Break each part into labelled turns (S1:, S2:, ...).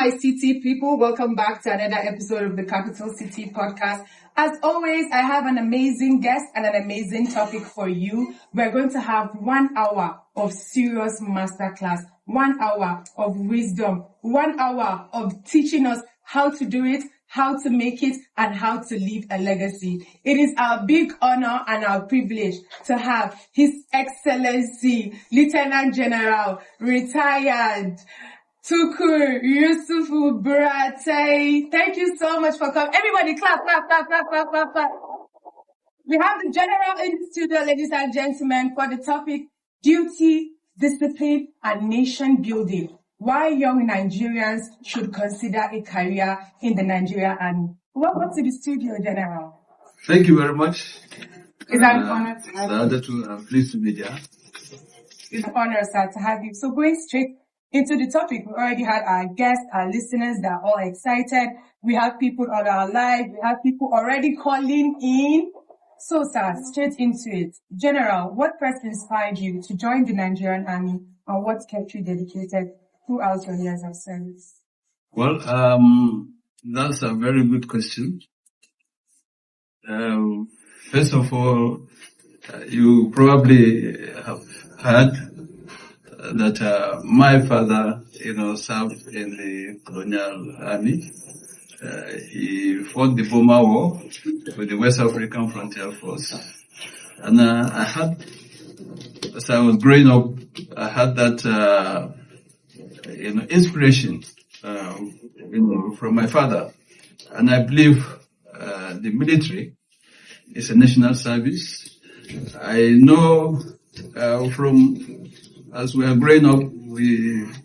S1: my city people. Welcome back to another episode of the Capital City Podcast. As always, I have an amazing guest and an amazing topic for you. We're going to have 1 hour of serious masterclass, 1 hour of wisdom, 1 hour of teaching us how to do it, how to make it, and how to leave a legacy. It is our big honor and our privilege to have His Excellency, Lieutenant General, retired Tukur Yusufu Buratai. Thank you so much for coming. Everybody clap, clap, clap, clap, clap, clap, clap. We have the General in the studio, ladies and gentlemen, for the topic, duty, discipline, and nation building. Why young Nigerians should consider a career in the Nigerian Army. Welcome to the studio, General.
S2: Thank you very much.
S1: It's an honor to have you.
S2: I'm pleased to be there.
S1: It's an honor, sir, to have you. So going straight into the topic, we already had our guests, our listeners that are all excited. We have people on our live. We have people already calling in. So, sir, straight into it. General, what first inspired you to join the Nigerian Army, and what kept you dedicated throughout your years of service?
S2: Well, that's a very good question. First of all, you probably have heard that my father, served in the colonial army. He fought the Burma War with the West African Frontier Force. And I had, as I was growing up, I had that, inspiration, from my father. And I believe the military is a national service. I know as we are growing up, we've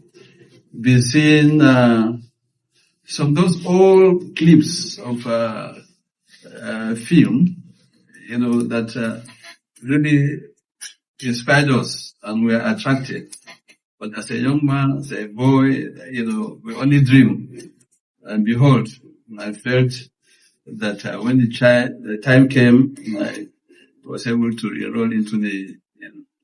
S2: been seeing some of those old clips of film, that really inspired us and we are attracted. But as a young man, as a boy, we only dream. And behold, I felt that when the time came, I was able to enroll into the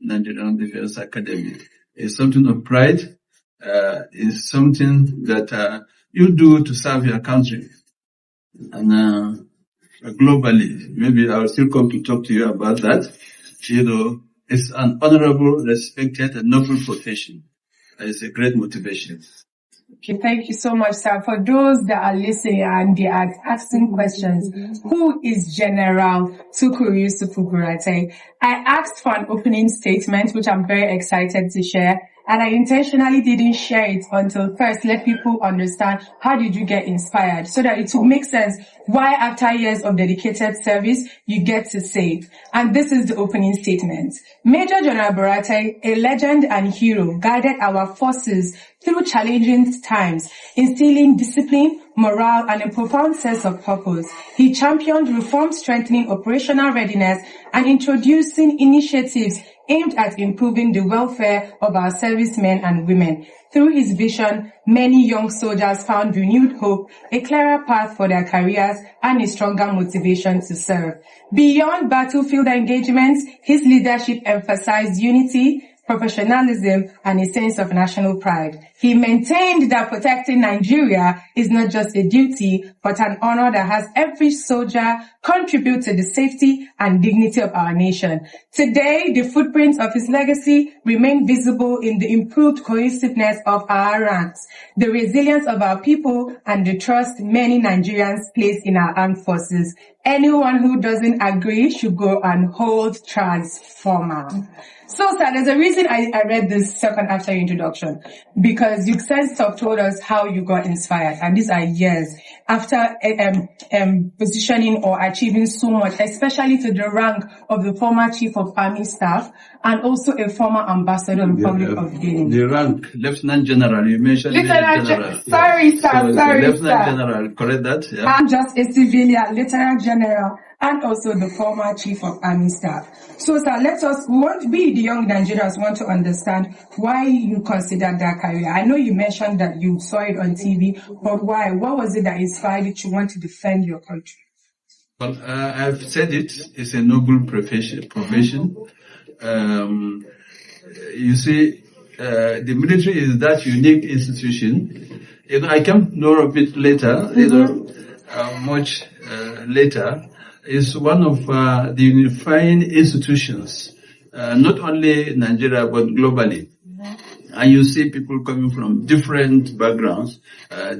S2: Nigerian Defense Academy. It's something of pride. It's something that you do to serve your country. And globally, maybe I'll still come to talk to you about that. It's an honorable, respected, and noble profession. It's a great motivation.
S1: Okay, thank you so much, sir. For those that are listening and they are asking questions, who is General Tukur Yusufu Buratai? I asked for an opening statement, which I'm very excited to share. And I intentionally didn't share it until first let people understand how did you get inspired, so that it will make sense why after years of dedicated service you get to say it. And this is the opening statement. Major General Buratai, a legend and hero, guided our forces through challenging times, instilling discipline, morale, and a profound sense of purpose. He championed reform, strengthening operational readiness, and introducing initiatives aimed at improving the welfare of our servicemen and women. Through his vision, many young soldiers found renewed hope, a clearer path for their careers, and a stronger motivation to serve. Beyond battlefield engagements, his leadership emphasized unity, professionalism, and a sense of national pride. He maintained that protecting Nigeria is not just a duty, but an honor that has every soldier contribute to the safety and dignity of our nation. Today, the footprints of his legacy remain visible in the improved cohesiveness of our ranks, the resilience of our people, and the trust many Nigerians place in our armed forces. Anyone who doesn't agree should go and hold transformer. So, sir, there's a reason I read this second after your introduction, because you told us how you got inspired, and these are years after positioning or achieving so much, especially to the rank of the former Chief of Army Staff and also a former Ambassador of the Republic of Guinea.
S2: The rank, Lieutenant General, you mentioned
S1: Lieutenant
S2: General.
S1: Sorry, sir,
S2: so
S1: sorry,
S2: Lieutenant
S1: sir.
S2: General, correct that? Yeah.
S1: I'm just a civilian, Lieutenant General, and also the former Chief of Army Staff. So, sir, we, the young Nigerians, want to understand why you considered that career. I know you mentioned that you saw it on TV, but why? What was it that inspired you to want to defend your country?
S2: Well, I've said it's a noble profession. You see, the military is that unique institution I came to know of it later, much later. Is one of the unifying institutions, not only Nigeria, but globally. And you see people coming from different backgrounds,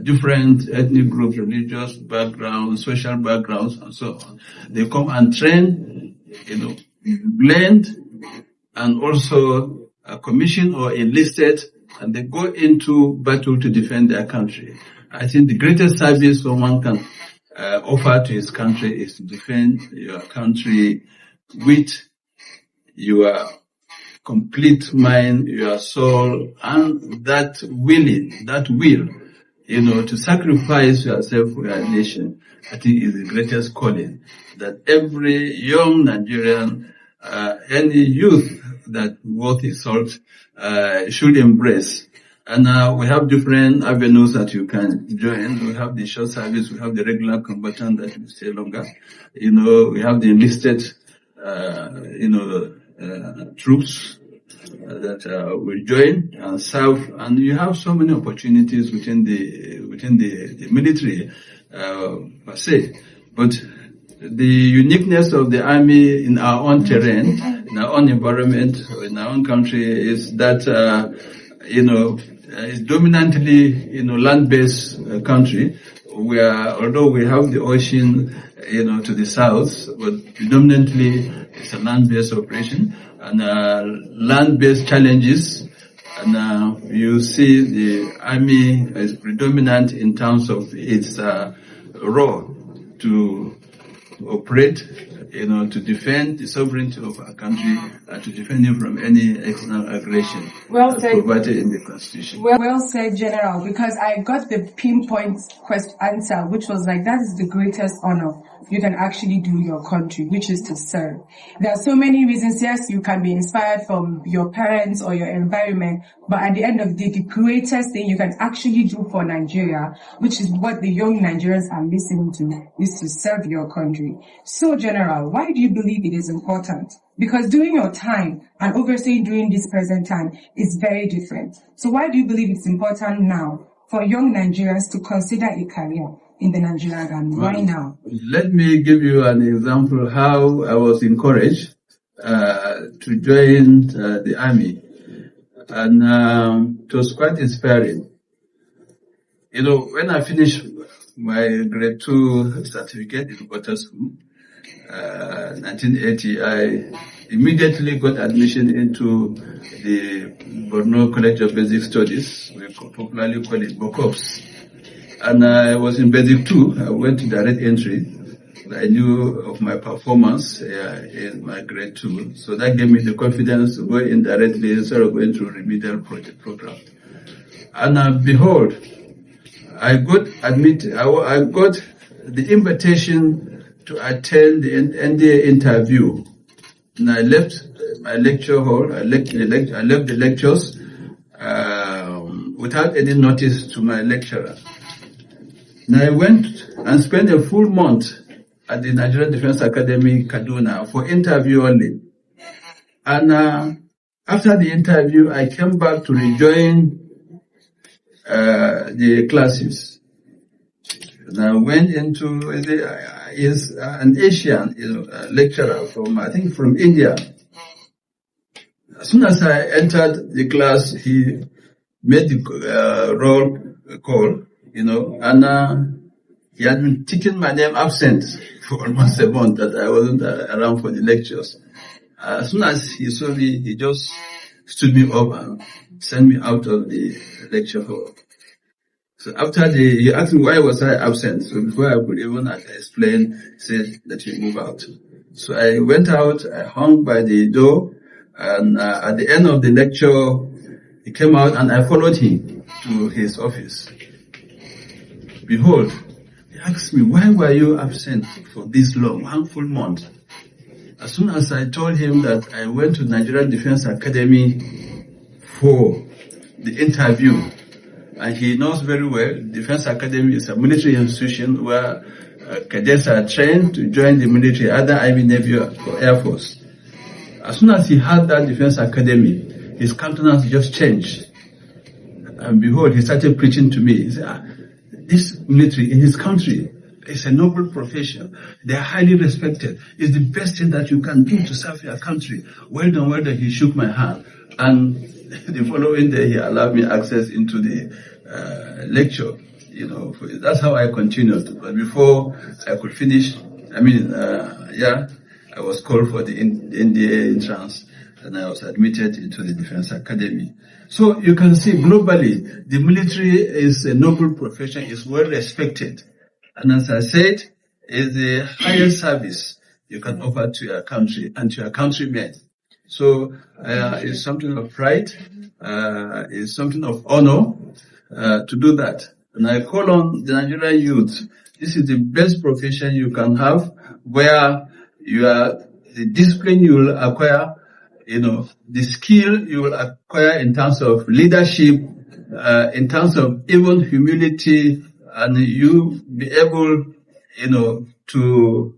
S2: different ethnic groups, religious backgrounds, social backgrounds, and so on. They come and train, blend, and also commission or enlisted, and they go into battle to defend their country. I think the greatest service someone can offer to his country is to defend your country with your complete mind, your soul, and that will, to sacrifice yourself for your nation. I think is the greatest calling that every young Nigerian, any youth that worth his salt, should embrace. And we have different avenues that you can join. We have the short service, we have the regular combatant that will stay longer. We have the enlisted, troops that will join and serve, and you have so many opportunities within the military per se. But the uniqueness of the army in our own terrain, in our own environment, in our own country is that it's dominantly land-based country, where although we have the ocean to the south, but predominantly it's a land-based operation and land-based challenges. And you see the army is predominant in terms of its role to operate, to defend the sovereignty of our country and to defend it from any external aggression provided in the Constitution.
S1: Well said, General, because I got the pinpoint answer, which was like, that is the greatest honor you can actually do your country, which is to serve. There are so many reasons. Yes, you can be inspired from your parents or your environment, but at the end of the day, the greatest thing you can actually do for Nigeria, which is what the young Nigerians are listening to, is to serve your country. So, General, why do you believe it is important? Because during your time and overseeing during this present time is very different. So why do you believe it's important now for young Nigerians to consider a career in the Nigerian army? Why now?
S2: Let me give you an example how I was encouraged to join the army. And it was quite inspiring. When I finished my grade 2 certificate in water school, 1980, I immediately got admission into the Borno College of Basic Studies. We popularly call it BOCOPS. And I was in Basic 2. I went to direct entry. I knew of my performance in my grade 2. So that gave me the confidence to go in directly instead of going through remedial project program. And behold, I got admitted. I got the invitation to attend the NDA interview. And I left my lecture hall. I left the lectures without any notice to my lecturer. And I went and spent a full month at the Nigerian Defense Academy, Kaduna, for interview only. And after the interview, I came back to rejoin the classes. And I went into an Asian lecturer from India. As soon as I entered the class, he made the roll call, and he had been taking my name absent for almost a month that I wasn't around for the lectures. As soon as he saw me, he just stood me up and sent me out of the lecture hall. So after he asked me why was I absent. So before I could even explain, he said that you move out. So I went out, I hung by the door, and at the end of the lecture, he came out and I followed him to his office. Behold, he asked me, why were you absent for this long, one full month? As soon as I told him that I went to Nigerian Defense Academy for the interview, and he knows very well, Defense Academy is a military institution where cadets are trained to join the military, either Army, Navy, or Air Force. As soon as he had that Defense Academy, his countenance just changed. And behold, he started preaching to me. He said, this military in his country, it's a noble profession. They are highly respected. It's the best thing that you can do to serve your country. Well done, well done. He shook my hand. And the following day, he allowed me access into the lecture. That's how I continued. But before I could finish, I was called for the NDA entrance, and I was admitted into the Defense Academy. So you can see globally, the military is a noble profession, is well respected. And as I said, is the highest service you can offer to your country and to your countrymen. So it's something of pride, it's something of honor to do that. And I call on the Nigerian youth, this is the best profession you can have, where the discipline you will acquire, the skill you will acquire in terms of leadership, in terms of even humility, and you be able, to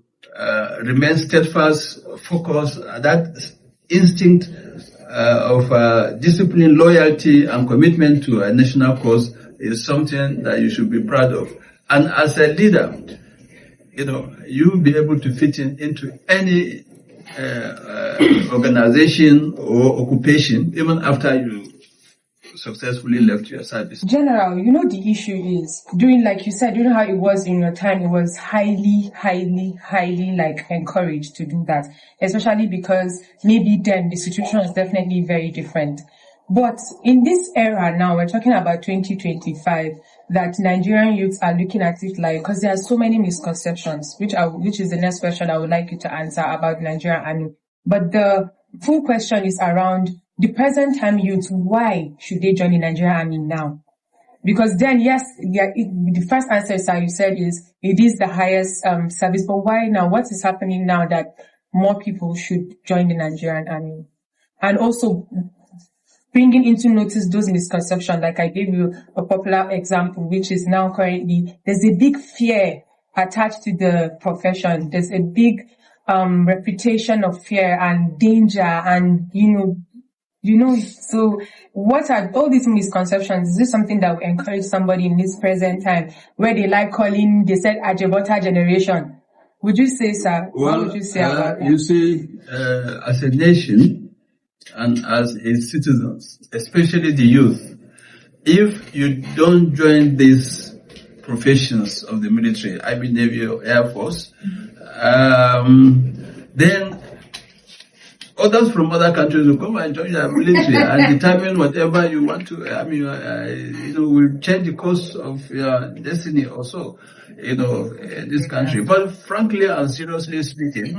S2: remain steadfast, focused. That instinct of discipline, loyalty, and commitment to a national cause is something that you should be proud of. And as a leader, you'll be able to fit into any organization or occupation, even after you successfully left your service.
S1: General, the issue is, like you said, how it was in your time, it was highly, highly, highly encouraged to do that, especially because maybe then the situation was definitely very different. But in this era now, we're talking about 2025, that Nigerian youths are looking at it because there are so many misconceptions, which is the next question I would like you to answer about Nigerian Army. But the full question is around the present time youth. Why should they join the Nigerian Army now? Because then, yes, the first answer, sir, you said it is the highest service. But why now? What is happening now that more people should join the Nigerian Army? And also bringing into notice those misconceptions, like I gave you a popular example, which is now currently, there's a big fear attached to the profession. There's a big reputation of fear and danger, and so what are all these misconceptions? Is this something that will encourage somebody in this present time where they they said Ajebota generation? Would you say, sir?
S2: Well,
S1: what would you say about that?
S2: You see, as a nation and as its citizens, especially the youth, if you don't join these professions of the military, Army, Navy, or Air Force, then others from other countries will come and join the military and determine whatever you want to. Will change the course of your destiny also, in this country. But frankly and seriously speaking,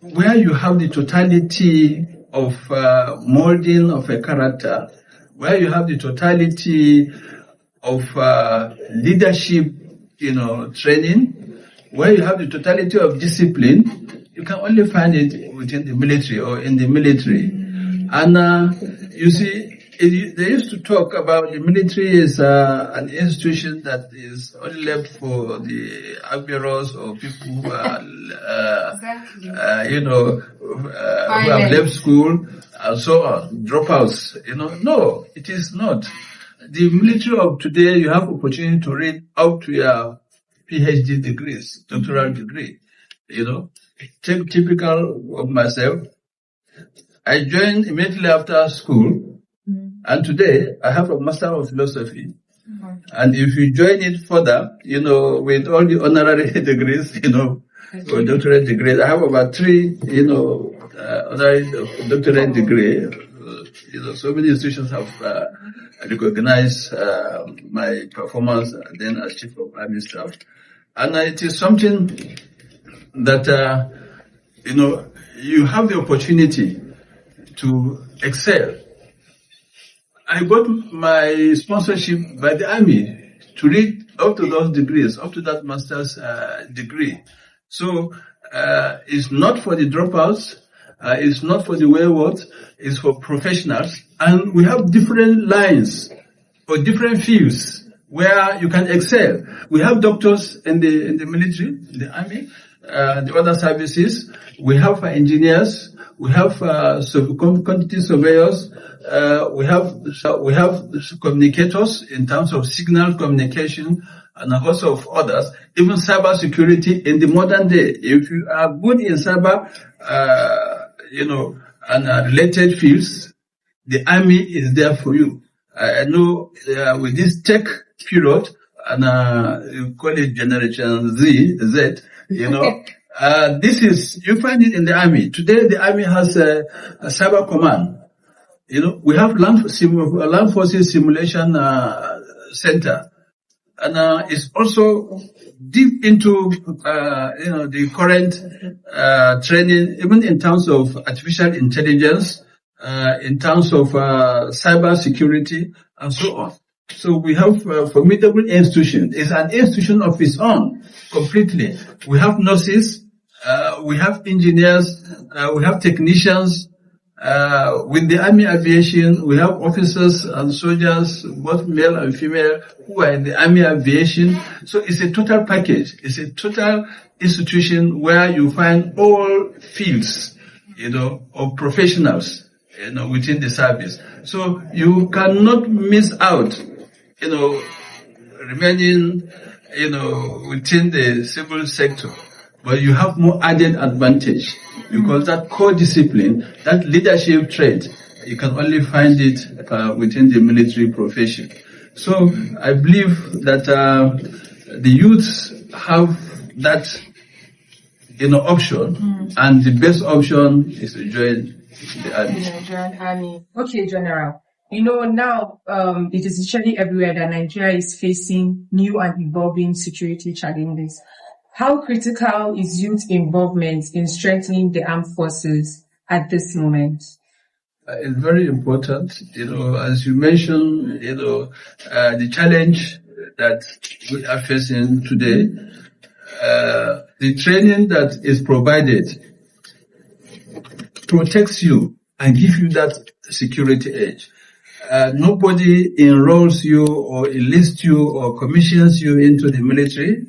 S2: where you have the totality of molding of a character, where you have the totality of leadership, training, where you have the totality of discipline, you can only find it within the military or in the military. And you see, they used to talk about the military is an institution that is only left for the admirals or people who are, who have left school and so on, dropouts. No, it is not. The military of today, you have opportunity to read up to your PhD degrees, doctoral degree. Typical of myself, I joined immediately after school, and today I have a Master of Philosophy. And if you join it further, with all the honorary degrees, or doctorate degrees, I have about 3, honorary doctorate degree. So many institutions have recognized my performance then as Chief of Army Staff. And it is something that, you have the opportunity to excel. I got my sponsorship by the Army to read up to those degrees, up to that master's degree. So it's not for the dropouts, it's not for the wayward, it's for professionals. And we have different lines or different fields where you can excel. We have doctors in the military, in the Army. the other services. We have engineers. We have quantity surveyors. We have communicators in terms of signal communication and a host of others. Even cyber security in the modern day. If you are good in cyber, and related fields, the army is there for you. I know with this tech period, and you call it Generation Z, you find it in the army. Today, the army has a cyber command. We have land forces simulation center, and it's also deep into the current training, even in terms of artificial intelligence, in terms of cyber security, and so on. So we have a formidable institution. It's an institution of its own, completely. We have nurses, we have engineers, we have technicians. With the army aviation, we have officers and soldiers, both male and female, who are in the army aviation. So it's a total package. It's a total institution where you find all fields, of professionals, within the service. So you cannot miss out, remaining, within the civil sector. But you have more added advantage because that core discipline, that leadership trait, you can only find it within the military profession. So I believe that the youths have that option, and the best option is to join the army.
S1: The Nigerian army. Okay, General. Now it is literally everywhere that Nigeria is facing new and evolving security challenges. How critical is youth involvement in strengthening the armed forces at this moment?
S2: It's very important. As you mentioned, the challenge that we are facing today, the training that is provided protects you and gives you that security edge. Nobody enrolls you or enlists you or commissions you into the military,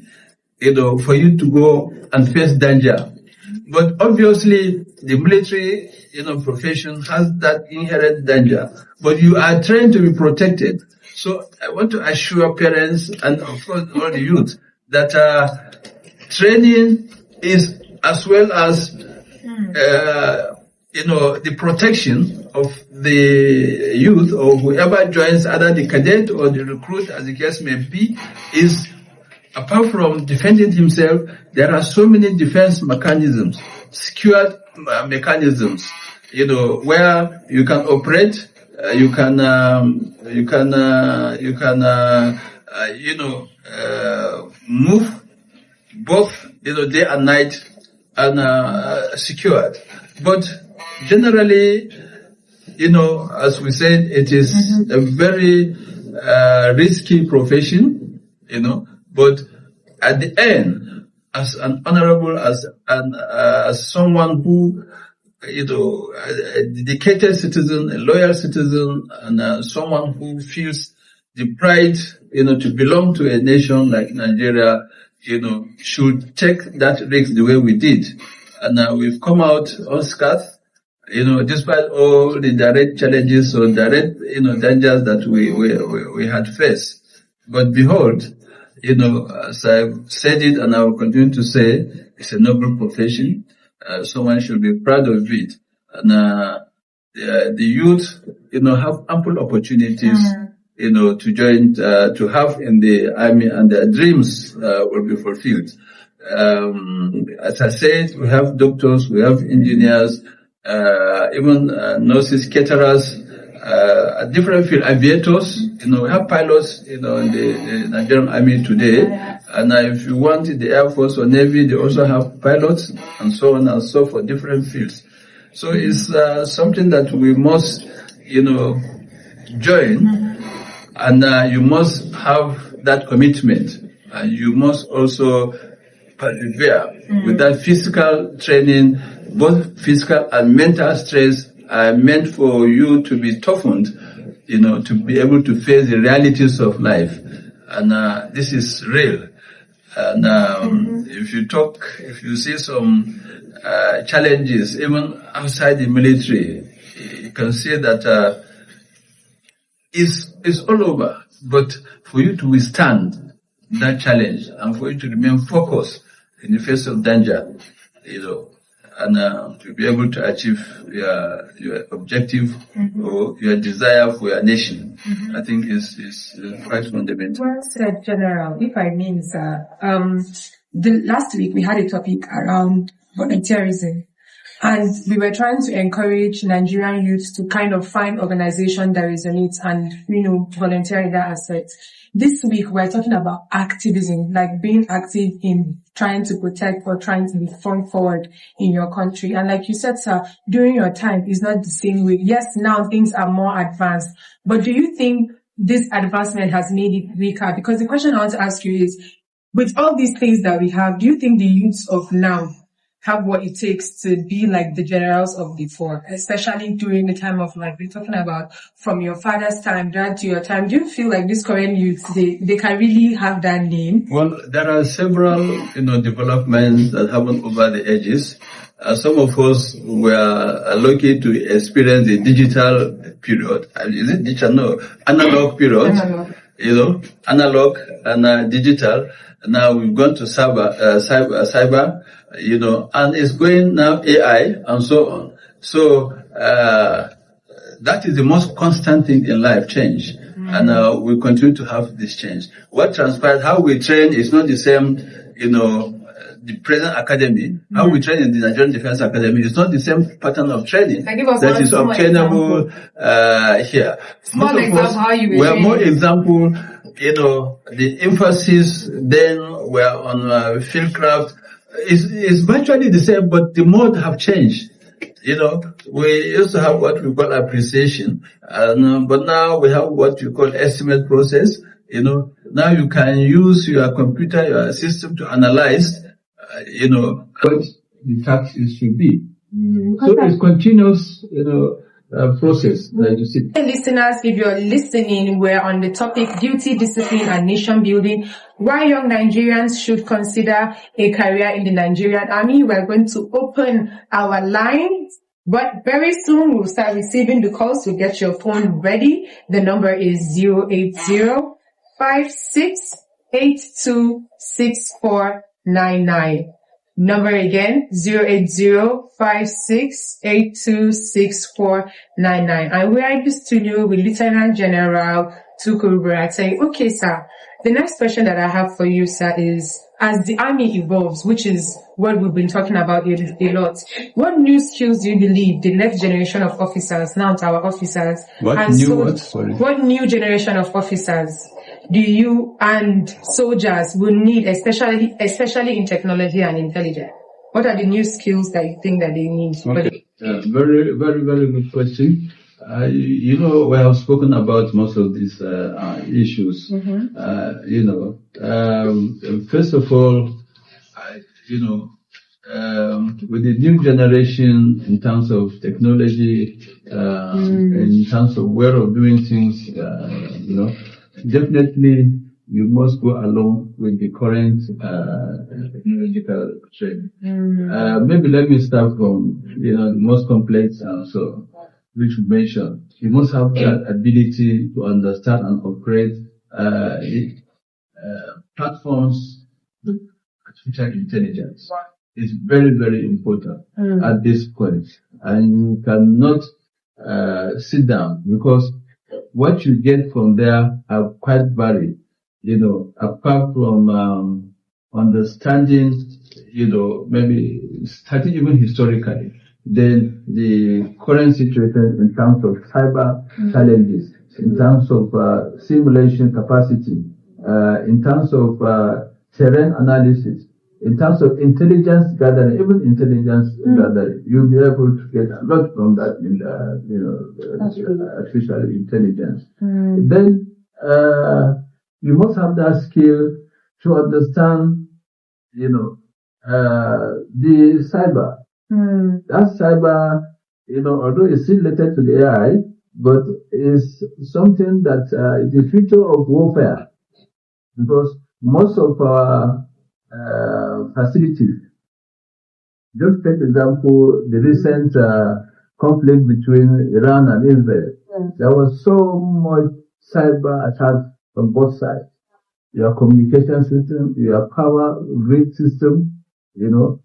S2: for you to go and face danger. But obviously, the military, profession has that inherent danger. But you are trained to be protected. So I want to assure parents and of course all the youth that training is as well as the protection of the youth or whoever joins, either the cadet or the recruit, as the case may be, is apart from defending himself, there are so many defense mechanisms, secured mechanisms, where you can operate, you can move both, day and night, and secured. But generally, as we said, it is a very risky profession, but at the end, as an honorable, as someone who, a dedicated citizen, a loyal citizen, and someone who feels the pride, to belong to a nation like Nigeria, should take that risk the way we did. And we've come out unscathed, despite all the direct challenges or direct, dangers that we had faced. But behold, as I've said it and I will continue to say, it's a noble profession. Someone should be proud of it. And the youth, have ample opportunities, to join, to have in the army, and their dreams will be fulfilled. As I said, we have doctors, we have engineers, even nurses, caterers, different field aviators. We have pilots, in the Nigerian army today. And if you want in the Air Force or Navy, they also have pilots, and so on and so forth, different fields. So it's something that we must, join, and you must have that commitment, and you must also persevere with that physical training. Both physical and mental stress are meant for you to be toughened, to be able to face the realities of life. And this is real. And if you see some challenges, even outside the military, you can see that it's all over. But for you to withstand that challenge and for you to remain focused in the face of danger, and to be able to achieve your objective or your desire for your nation, I think is quite fundamental.
S1: Well said, General. If I may, sir, the last week we had a topic around volunteerism, and we were trying to encourage Nigerian youths to kind of find organization that resonates and, volunteer in that aspect. This week we're talking about activism, like being active in trying to protect or trying to be front forward in your country. And like you said, sir, during your time is not the same way. Yes, now things are more advanced, but do you think this advancement has made it weaker? Because the question I want to ask you is, with all these things that we have, do you think the youths of now have what it takes to be like the generals of before, especially during the time of, like we're talking about, from your father's time down to your time? Do you feel like this current youth, they can really have that name?
S2: Well, there are several, developments that happen over the ages. Some of us were lucky to experience the digital period. Is it digital? No, analog period. Analog and digital. Now we've gone to cyber, and it's going now AI and so on. So, that is the most constant thing in life, change. And, we continue to have this change. What transpires, how we train is not the same, the present academy, how we train in the Nigerian Defense Academy is not the same pattern of training that is obtainable, here.
S1: Small example, how you
S2: were more example, the emphasis then were on fieldcraft is virtually the same, but the mode have changed. We used to have what we call appreciation, but now we have what we call estimate process. Now you can use your computer, your system to analyze, what the task should be. So it's continuous, process that you see.
S1: Hey, listeners, if you're listening, we're on the topic duty, discipline, and nation building. Why young Nigerians should consider a career in the Nigerian Army. We're going to open our lines, but very soon we'll start receiving the calls. So get your phone ready. The number is 080-5682-6499. Number again, 080-5682-6499. And we are in the studio with Lieutenant General Tukuru Buratai. Okay, sir. The next question that I have for you, sir, is as the army evolves, which is what we've been talking about a lot, what new skills do you believe the next generation of officers, now our officers, what new generation of officers do you and soldiers will need, especially in technology and intelligence? What are the new skills that you think that they need?
S2: Okay. Very, very, very good question. We have spoken about most of these issues. First of all, with the new generation in terms of technology, in terms of way of doing things, definitely you must go along with the current technological trend. Maybe let me start from the most complex also, which you mentioned. You must have that ability to understand and operate platforms. Artificial intelligence is very, very important at this point, and you cannot sit down because what you get from there are quite varied. Apart from understanding, maybe starting even historically, then the current situation in terms of cyber challenges, in terms of simulation capacity, in terms of terrain analysis, in terms of intelligence gathering, even intelligence gathering, you'll be able to get a lot from that in artificial intelligence. Then you must have that skill to understand, the cyber. That cyber, although it's still related to the AI, but is something that is the future of warfare, because most of our facilities. Just take example, the recent conflict between Iran and Israel. There was so much cyber attacks on both sides. Your communication system, your power grid system, your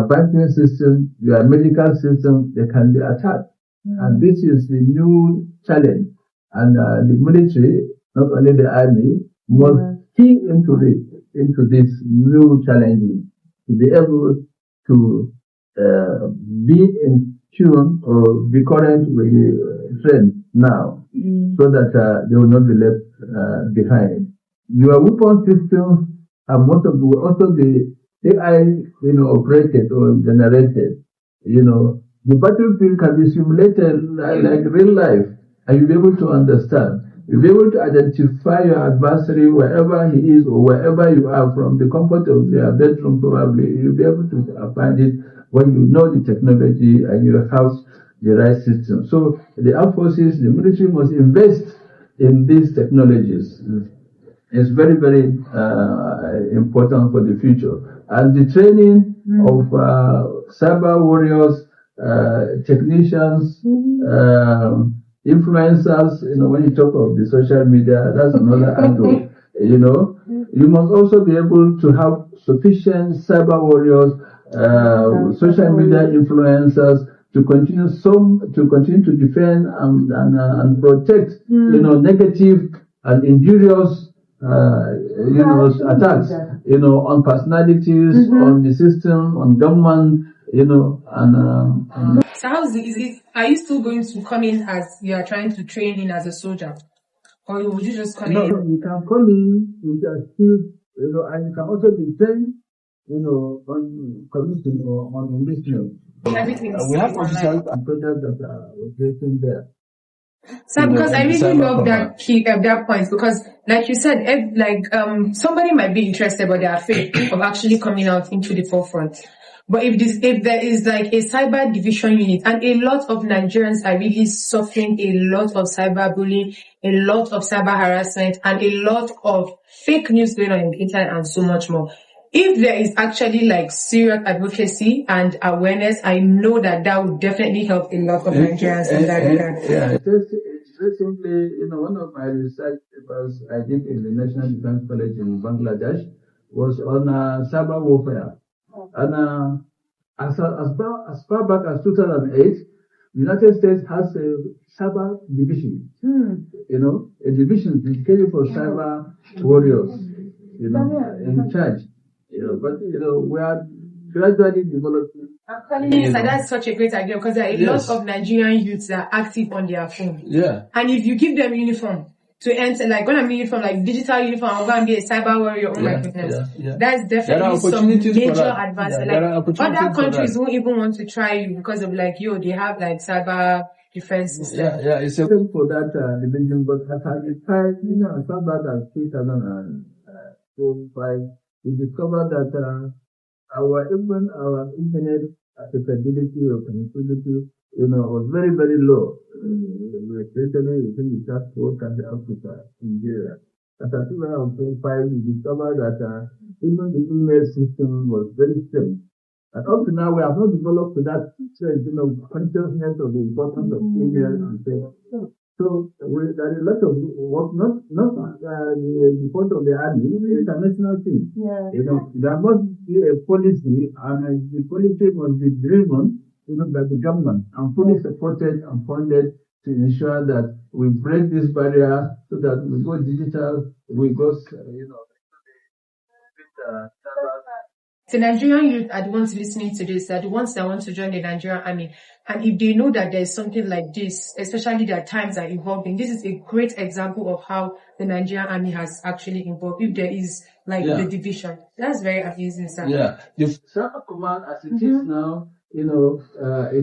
S2: banking system, your medical system, they can be attacked. And this is the new challenge. And the military, not only the army, must key into this new challenge to be able to be in tune or be current with the trend now, so that they will not be left behind. Your weapon system and most of the AI, operated or generated. The battlefield can be simulated like real life, and you'll be able to understand. You'll be able to identify your adversary wherever he is or wherever you are, from the comfort of your bedroom probably. You'll be able to find it when you know the technology and you have the right system. So the armed forces, the military must invest in these technologies. It's very, very important for the future. And the training of cyber warriors, technicians, influencers, when you talk of the social media, that's another angle. You must also be able to have sufficient cyber warriors, social media influencers to continue to defend and protect, negative and injurious attacks, on personalities, on the system, on government,
S1: So how is it? Are you still going to come in as you are trying to train in as a soldier, or would you just come in?
S2: No, you can come in with your skills, and you can also be trained, on commission or on enlistment.
S1: Everything is
S2: We have
S1: online.
S2: officers and projects that are operating there.
S1: So because I really love that point, because like you said, somebody might be interested but they're afraid of actually coming out into the forefront. But if there is like a cyber division unit, and a lot of Nigerians are really suffering a lot of cyberbullying, a lot of cyber harassment, and a lot of fake news going on in the internet and so much more. If there is actually like serious advocacy and awareness, I know that would definitely help a lot of Nigerians in that regard.
S2: Yeah, recently, one of my research papers I did in the National Defense College in Bangladesh was on cyber warfare. And as far back as 2008, the United States has a cyber division, a division dedicated for cyber warriors, in charge. But we are gradually developing.
S1: I'm telling you, that's such a great idea, because there are a lot of Nigerian youths that are active on their phone.
S2: Yeah.
S1: And if you give them uniform to enter, like when I mean uniform, like digital uniform, I'll go and be a cyber warrior. Oh my goodness. That's definitely some major advances. Other countries won't even want to try you because of they have like cyber defense system.
S2: Yeah, it's a for that division, but as I tried, as far back as 2005, we discovered that our internet accessibility or connectivity, was very, very low. Especially within the South country Africa, Nigeria. At 2005, we discovered that even the email system was very strange. And up to now, we have not developed to that consciousness of the importance of email and so on. So there is a lot of work, not the point of the army, the international team. Yeah. There must be a policy, and the policy must be driven, by the government and fully supported and funded to ensure that we break this barrier so that we go digital, we go,
S1: the Nigerian youth are the ones listening to this, are the ones that want to join the Nigerian army. And if they know that there's something like this, especially that times are evolving, this is a great example of how the Nigerian army has actually evolved. If there is the division, that's very amazing, sir.
S2: Yeah. The cyber command as it is now, it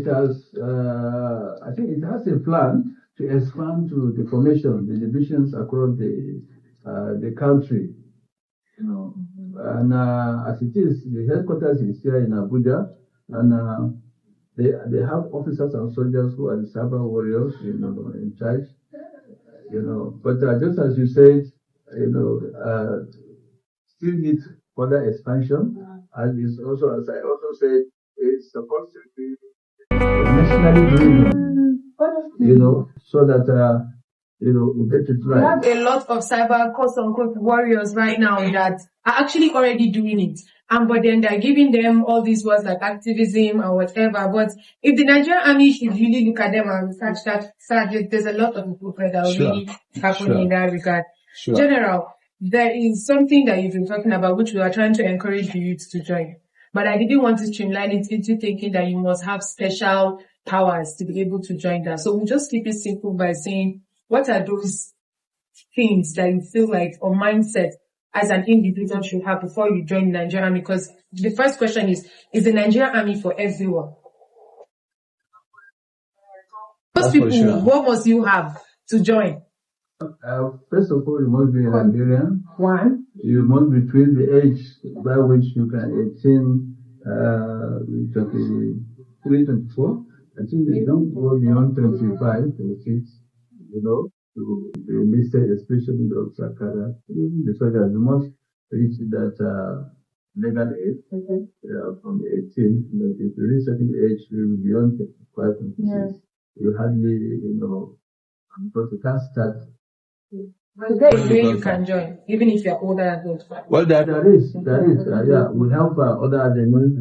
S2: has, I think it has a plan to expand to the formation, the divisions across the country. And as it is, the headquarters is here in Abuja, and they have officers and soldiers who are the cyber warriors, in charge. But just as you said, still need further expansion, and it's also, as I also said, it's supposed to be nationally driven, so that we get it
S1: We
S2: right.
S1: have a lot of cyber quote-unquote warriors right now that are actually already doing it. But then they're giving them all these words like activism or whatever. But if the Nigerian army should really look at them and research that, there's a lot of improvement that will really happen in that regard. General, there is something that you've been talking about, which we are trying to encourage the youth to join. But I didn't want to streamline it into thinking that you must have special powers to be able to join that. So we'll just keep it simple by saying, what are those things that you feel like, or mindset as an individual should have before you join the Nigerian Army? Because the first question is the Nigerian Army for everyone? Most people, what must you have to join?
S2: First of all, you must be a Nigerian.
S1: One.
S2: You must be between the age by which you can attain 23, 24. I think they don't go beyond 25, 26, to be enlisted, especially the Sakara. Even the soldiers, you must reach that legal age from 18. If you reach certain age, you will be beyond 25, 26. You hardly, because you can't start.
S1: But there is a way you can join, even if you're older than 25.
S2: Well, there is. Yeah. We have other avenues,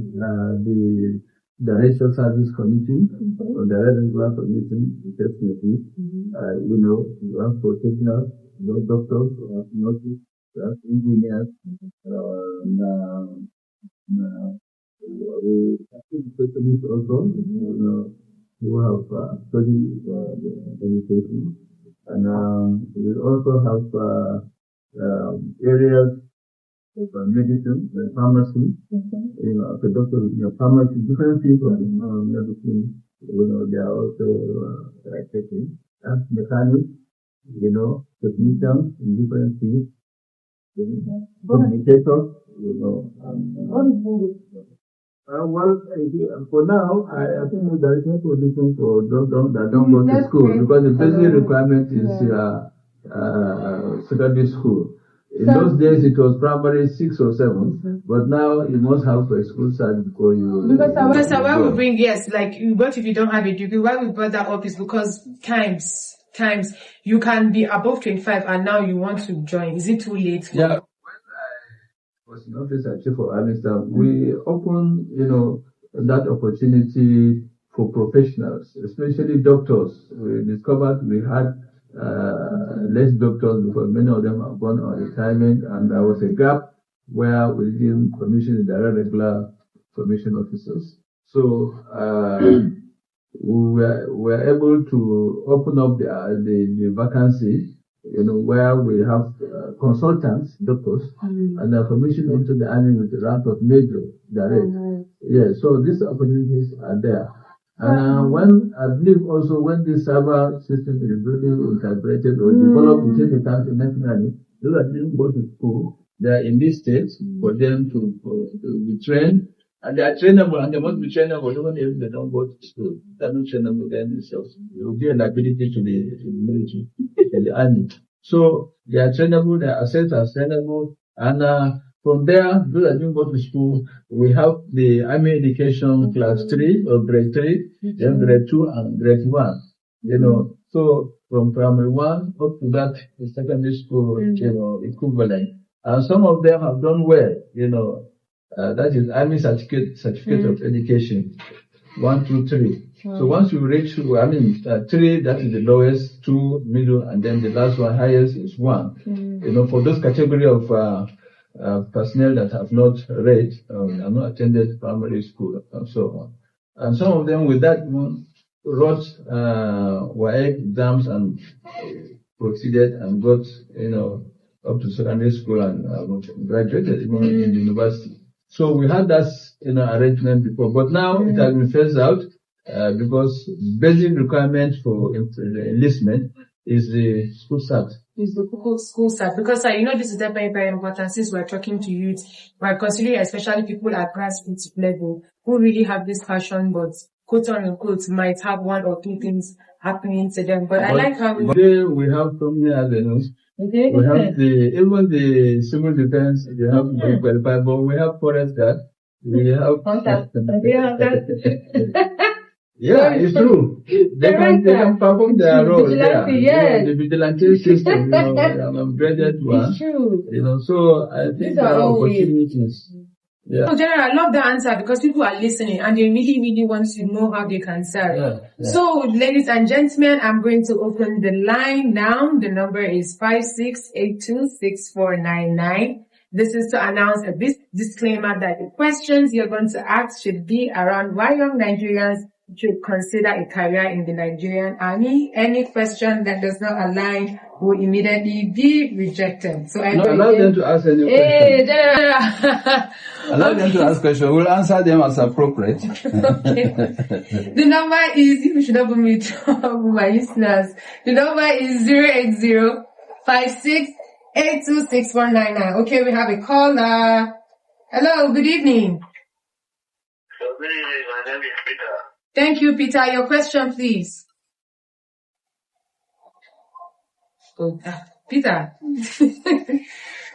S2: the Racial Service Committee, or the Regular Committee, definitely. You have professionals, doctors, nurses, engineers, specialists also, who have studied education. And we also have areas of medicine, pharmacy, the doctor, pharmacy, different people, medicine, they are also taking. And mechanics, technicians in different fields, communicators, well, for now, I think there is no position for those that don't go to school, because the basic requirement is secondary school. In those days, it was primary 6 or 7, but now you must have a school start before you.
S1: Because why we bring, what if you don't have a degree? Why we brought that up is because times you can be above 25 and now you want to join. Is it too late?
S2: Yeah. Was an officer chief of army staff, we open, that opportunity for professionals, especially doctors. We discovered we had less doctors because many of them have gone on retirement, and there was a gap where we didn't commission the regular commission officers. So we were able to open up the vacancy, where we have consultants, doctors, and are commissioned into the army with the rank of major direct. So these opportunities are there. And I believe also when this cyber system is really integrated or developed within the country nationally, those that didn't go to school, they are in this state for them to be trained. And they are trainable, and they must be trainable even if they don't go to school. They are not trainable then themselves. It will be a liability to the military and the army. So they are trainable, their assets are trainable, and from there, those that didn't go to school, we have the army education class 3 or grade 3, then grade 2 and grade 1. So from primary 1 up to that secondary school, equivalent. And some of them have done well, that is Army certificate of education, 1, 2, 3. So once you reach, 3, that is the lowest, 2, middle, and then the last one, highest, is 1. For those category of personnel that have not read, have not attended primary school, and so on. And some of them with that wrote WAEC exams and proceeded and got, up to secondary school and graduated even in the university. So we had that, arrangement before, but now it has been phased out because basic requirement for enlistment is the school start.
S1: Is the school start, because this is definitely very important. Since we're talking to youth, we're considering especially people at grassroots level who really have this passion, but quote unquote might have 1 or 2 things happening to them. But I like how
S2: we have so many avenues.
S1: Okay.
S2: We have even the civil defense, they have to qualify, but we have forest guard. We have
S1: Hunters.
S2: Yeah, it's true. They can perform their role. Yeah.
S1: Yes.
S2: The vigilante system, an upgraded one.
S1: It's true.
S2: So I think there are opportunities. Yeah.
S1: So, General, I love the answer because people are listening and they really, really want to know how they can serve.
S2: Yeah.
S1: So, ladies and gentlemen, I'm going to open the line now. The number is 56826499. This is to announce a disclaimer that the questions you're going to ask should be around why young Nigerians should consider a career in the Nigerian army. Any question that does not align will immediately be rejected. So
S2: allow them to ask any question. Allow them to ask questions. We'll answer them as appropriate.
S1: Okay. The number is, you should open me to my listeners. The number is 08056826499. Okay, we have a caller. Hello, good evening.
S3: Good evening, my name is Peter.
S1: Thank you, Peter. Your question, please. Peter.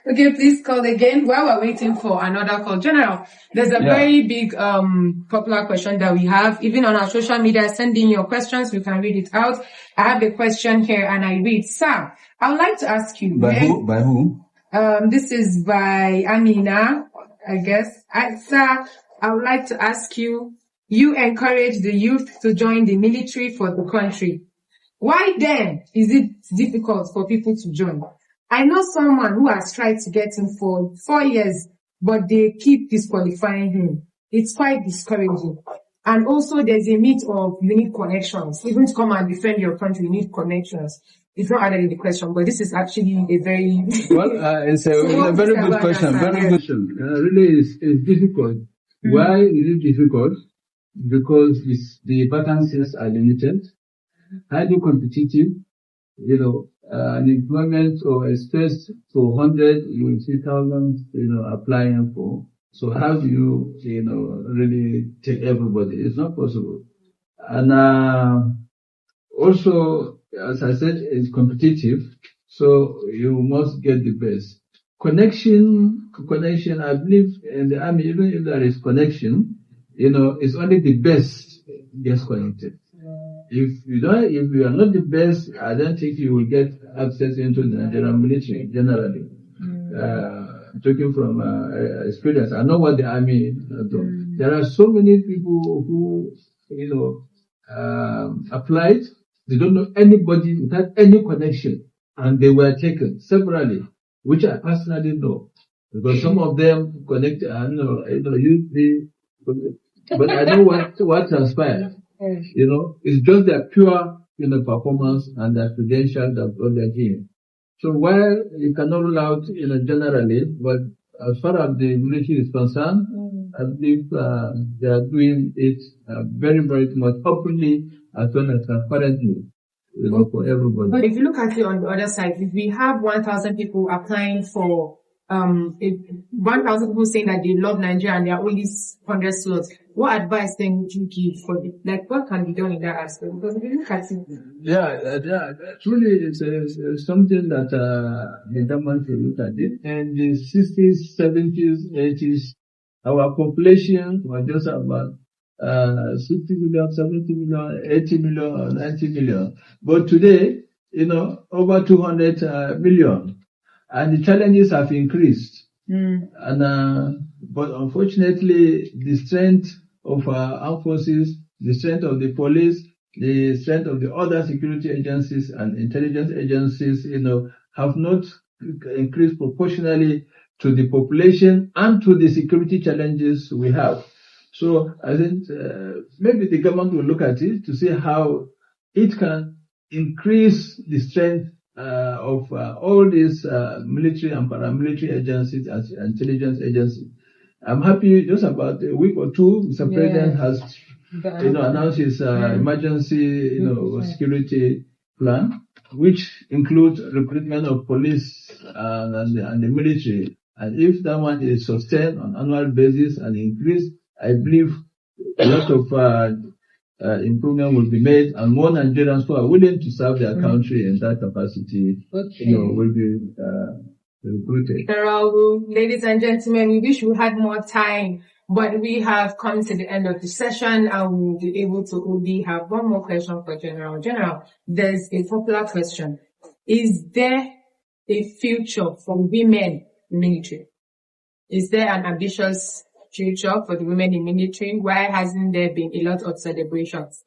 S1: Okay, please call again while we're waiting for another call. General, there's a very big popular question that we have. Even on our social media, send in your questions. We can read it out. I have a question here and I read, Sir, I would like to ask you.
S2: By who?
S1: This is by Amina, I guess. Sir, I would like to ask you, you encourage the youth to join the military for the country. Why then is it difficult for people to join? I know someone who has tried to get him for 4 years, but they keep disqualifying him. It's quite discouraging. And also there's a myth of you need connections. Even to come and defend your country, you need connections. It's not added in the question, but this is actually a very...
S2: it's a very good question. Very good question. Really, it's difficult. Mm-hmm. Why is it difficult? Because the vacancies are limited, highly competitive. An employment or a space for 100, you will see thousands, applying for. So how do you, really take everybody? It's not possible. And also, as I said, it's competitive, so you must get the best. Connection, I believe in the army, even if there is connection, it's only the best gets connected. If you are not the best, I don't think you will get access into the Nigerian military generally. Talking from experience, I know what the army does. There are so many people who, applied. They don't know anybody without any connection, and they were taken severally, which I personally know, because some of them connected. But I know what transpired. It's just their pure, performance and their credentials that brought them here. So while you cannot rule out, generally, but as far as the military is concerned, I believe they are doing it very, very much openly as well as transparently, for everybody.
S1: But if you look at it on the other side, if we have 1,000 people applying for 1,000 people saying that they love Nigeria and there are only 100 slots, what advice then would you give for it? Like, what can be done in that aspect? Because if you look at it,
S2: truly, it's something that the government should look at it. In the 60s, 70s, 80s, our population was just about 60 million, 70 million, 80 million, 90 million. But today, over 200 million. And the challenges have increased. But unfortunately, the strength of our armed forces, the strength of the police, the strength of the other security agencies and intelligence agencies, have not increased proportionally to the population and to the security challenges we have. So I think maybe the government will look at it to see how it can increase the strength of all these military and paramilitary agencies and intelligence agencies. I'm happy just about a week or two, Mr. President has announced his emergency security plan, which includes recruitment of police and the military. And if that one is sustained on an annual basis and increased, I believe a lot of improvement will be made, and more Nigerians who are willing to serve their country in that capacity, will be recruited.
S1: Ladies and gentlemen, we wish we had more time, but we have come to the end of the session, and we'll be able to only have one more question for General. General, there's a popular question. Is there a future for women in military? Is there an ambitious future for the women in military? Why hasn't there been a lot of celebrations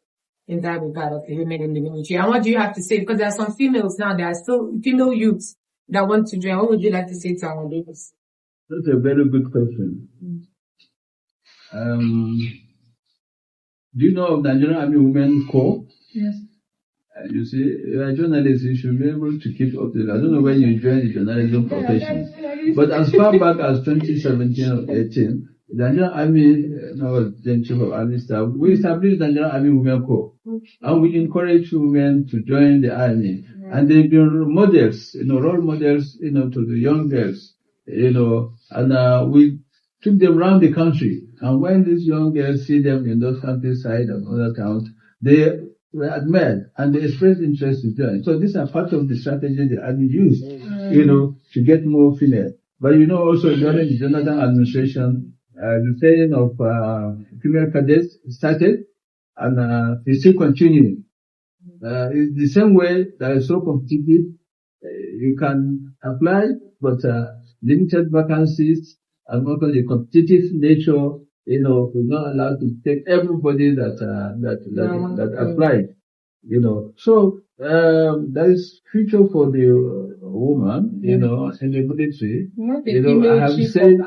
S1: in that regard of the women in the military? And what do you have to say? Because there are some females now, there are still female youths that want to join. What would you like to say to our ladies?
S2: That's a very good question. Do you know of Nigerian Army Women Corps?
S1: Yes.
S2: You see, you are a journalist, you should be able to keep up to it. I don't know when you joined the journalism profession, but as far back as 2017 or 18, the Nigerian Army, the Chief of Army Staff, we established the Nigerian Army Women Corps, and we encourage women to join the army. And they've been models, role models, to the young girls, and we took them around the country. And when these young girls see them in those countryside and other towns, they were admired and they expressed interest to join. So these are part of the strategy the army used, to get more female. But also during the Jonathan administration, the training of female cadets started, and it's still continuing. It's the same way that is so competitive. You can apply, but limited vacancies, and also the competitive nature, we're not allowed to take everybody that applied, So, there is future for the woman, in the military. I have said,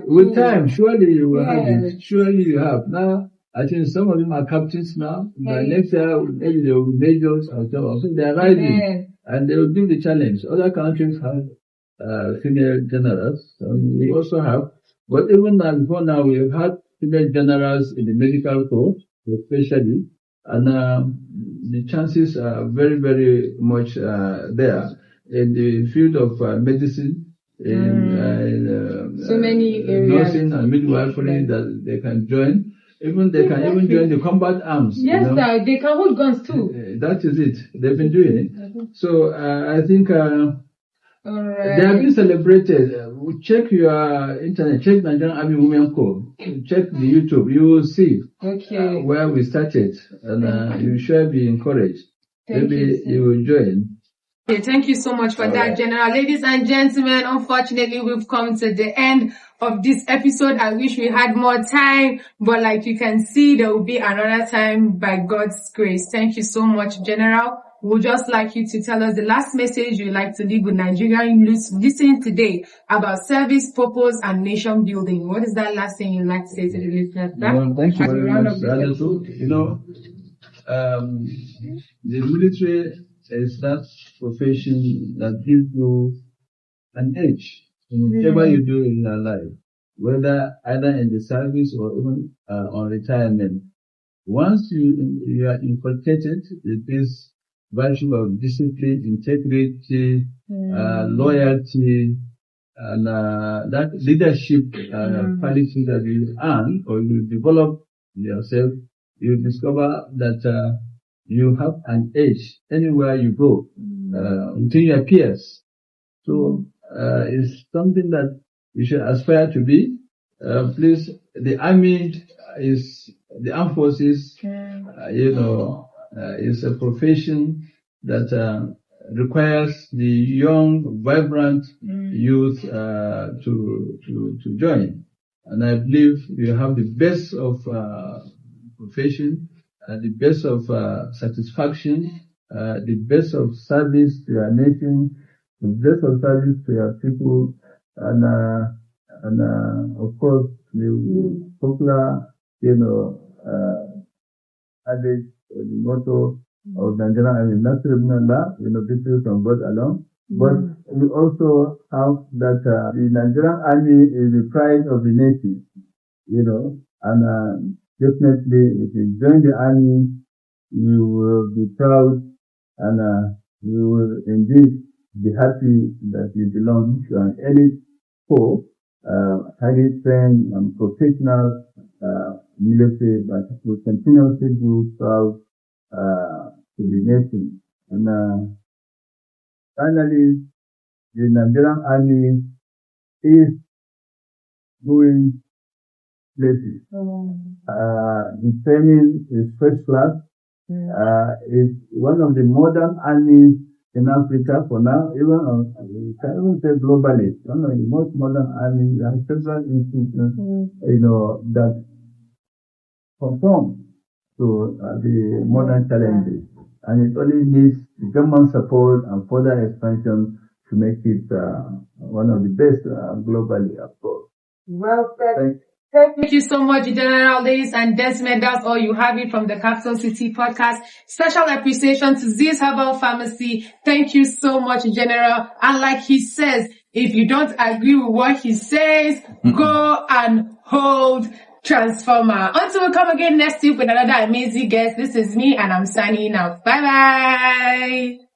S2: with time, surely you will have it. Surely you have. Now, I think some of them are captains now. By next year, maybe they will be majors or so. So they are rising, and they will do the challenge. Other countries have female generals. We also have. But even before now, we have had female generals in the medical corps, especially, and the chances are very, very much there in the field of medicine, in
S1: so many areas,
S2: nursing and midwifery that they can join. They can even join the combat arms.
S1: Yes, sir. They can hold guns too.
S2: That is it. They've been doing it. So I think. They have been celebrated. Check your internet, check Nigerian Army Women Corps, check the YouTube, you will see where we started, and you should be encouraged. Maybe you will join.
S1: Okay, thank you so much for that, General. Ladies and gentlemen, unfortunately, we've come to the end of this episode. I wish we had more time, but like you can see, there will be another time by God's grace. Thank you so much, General. We'd just like you to tell us the last message you'd like to leave with Nigerian listening today about service, purpose, and nation building. What is that last thing you'd like to say to the listeners?
S2: Thank you very much. The military is that profession that gives you an edge in whatever you do in your life, whether either in the service or even on retirement. Once you are inculcated with this virtue of discipline, integrity, loyalty, and that leadership quality that you earn or you develop yourself, you discover that you have an edge anywhere you go, until your peers. So it's something that you should aspire to be. Please, the army the armed forces, is a profession that requires the young, vibrant youth to join. And I believe you have the best of profession, the best of satisfaction, the best of service to your nation, the best of service to your people, and of course the popular, adage or the motto of Nigerian Army, not to remember, victory from God alone. But we also have that the Nigerian Army is the pride of the nation, and definitely if you join the army, you will be proud and you will indeed be happy that you belong to an elite corps, highly trained and professional
S4: military, but we continuously do serve to the nation. And finally, the Nigerian Army is going places. The training is first class. It's one of the modern armies in Africa for now, even we can even say globally. One of the most modern armies and several institutions, that conform to the modern challenges. And it only needs the government support and further expansion to make it one of the best globally, of course.
S1: Well said. Thank you so much, General. Ladies and gentlemen, that's all you have it from the Capital City Podcast. Special appreciation to Z's Herbal Pharmacy. Thank you so much, General. And like he says, if you don't agree with what he says, go and hold Transformer. Until we come again next week with another amazing guest, this is me and I'm signing out. Bye-bye.